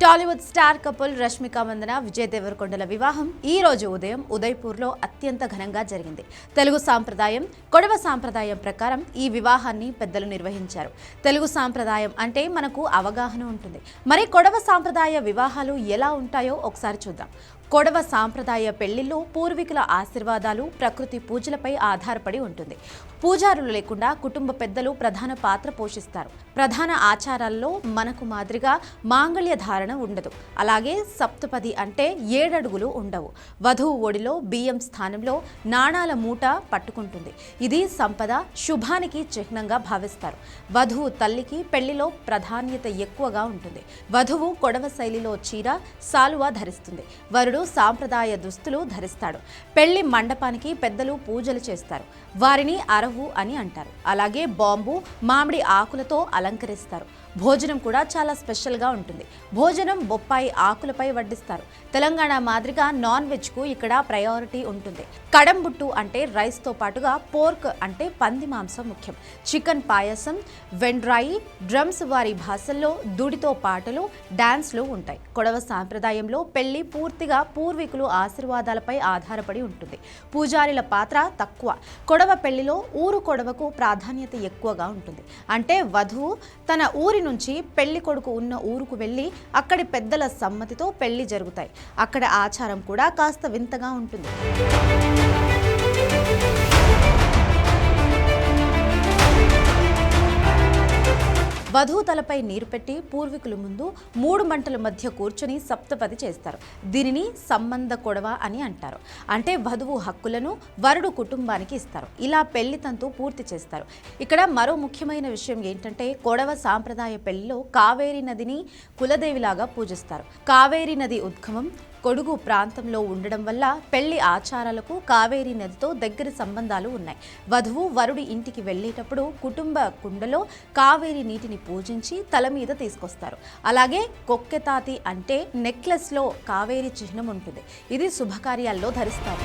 Tollywood star couple Rashmika Mandanna Vijay దేవరకొండల వివాహం ఈ రోజు ఉదయం ఉదయ్పూర్లో అత్యంత ఘనంగా జరిగింది. తెలుగు సాంప్రదాయం కొడవ సాంప్రదాయం ప్రకారం ఈ వివాహాన్ని పెద్దలు నిర్వహించారు. తెలుగు సాంప్రదాయం అంటే మనకు అవగాహన ఉంటుంది. మరి కొడవ సాంప్రదాయ వివాహాలు ఎలా ఉంటాయో ఒకసారి చూద్దాం. కొడవ సాంప్రదాయ పెళ్లిలో పూర్వీకుల ఆశీర్వాదాలు ప్రకృతి పూజలపై ఆధారపడి ఉంటుంది. పూజారులు లేకుండా కుటుంబ పెద్దలు ప్రధాన పాత్ర పోషిస్తారు. ప్రధాన ఆచారాల్లో మనకు మాదిరిగా మాంగళ్య ధారణ ఉండదు. అలాగే సప్తపది అంటే 7 అడుగులు ఉండవు. వధువు ఒడిలో బియ్యం స్థానంలో నాణాల మూట పట్టుకుంటుంది. ఇది సంపద శుభానికి చిహ్నంగా భావిస్తారు. వధువు తల్లికి పెళ్లిలో ప్రాధాన్యత ఎక్కువగా ఉంటుంది. వధువు కొడవ శైలిలో చీర సాలువా ధరిస్తుంది. వరుడు సాంప్రదాయ దుస్తులు ధరిస్తాడు. పెళ్లి మండపానికి పెద్దలు పూజలు చేస్తారు. వారిని అరవు అని అంటారు. అలాగే బాంబు మామిడి ఆకులతో అలంకరిస్తారు. భోజనం కూడా చాలా స్పెషల్గా ఉంటుంది. భోజనం బొప్పాయి ఆకులపై వడ్డిస్తారు. తెలంగాణ మాదిరిగా నాన్ వెజ్కు ఇక్కడ ప్రయారిటీ ఉంటుంది. కడంబుట్టు అంటే రైస్తో పాటుగా పోర్క్ అంటే పంది మాంసం ముఖ్యం. చికెన్ పాయసం, వెండ్రాయి, డ్రమ్స్ వారి భాషల్లో దుడితో పాటలు, డాన్స్లు ఉంటాయి. కొడవ సాంప్రదాయంలో పెళ్లి పూర్తిగా పూర్వీకులు ఆశీర్వాదాలపై ఆధారపడి ఉంటుంది. పూజారిల పాత్ర తక్కువ. కొడవ పెళ్లిలో ఊరు కొడవకు ప్రాధాన్యత ఎక్కువగా ఉంటుంది. అంటే వధువు తన ఊరి నుంచి పెళ్లి కొడుకు ఉన్న ఊరుకు వెళ్ళి అక్కడి పెద్దల సమ్మతితో పెళ్లి జరుగుతాయి. అక్కడ ఆచారం కూడా కాస్త వింతగా ఉంటుంది. వధువు తలపై నీరు పెట్టి పూర్వీకుల ముందు 3 మంటల మధ్య కూర్చొని సప్తపది చేస్తారు. దీనిని సంబంధ కొడవ అని అంటారు. అంటే వధువు హక్కులను వరుడు కుటుంబానికి ఇస్తారు. ఇలా పెళ్లి తంతు పూర్తి చేస్తారు. ఇక్కడ మరో ముఖ్యమైన విషయం ఏంటంటే కొడవ సాంప్రదాయ పెళ్లిలో కావేరీ నదిని కులదేవిలాగా పూజిస్తారు. కావేరీ నది ఉద్గమం కొడుగు ప్రాంతంలో ఉండడం వల్ల పెళ్లి ఆచారాలకు కావేరీ నదితో దగ్గర సంబంధాలు ఉన్నాయి. వధువు వరుడి ఇంటికి వెళ్ళేటప్పుడు కుటుంబ కుండలో కావేరీ నీటిని పూజించి తల మీద తీసుకొస్తారు. అలాగే కొక్కెతాతి అంటే నెక్లెస్లో కావేరీ చిహ్నం ఉంటుంది. ఇది శుభకార్యాల్లో ధరిస్తారు.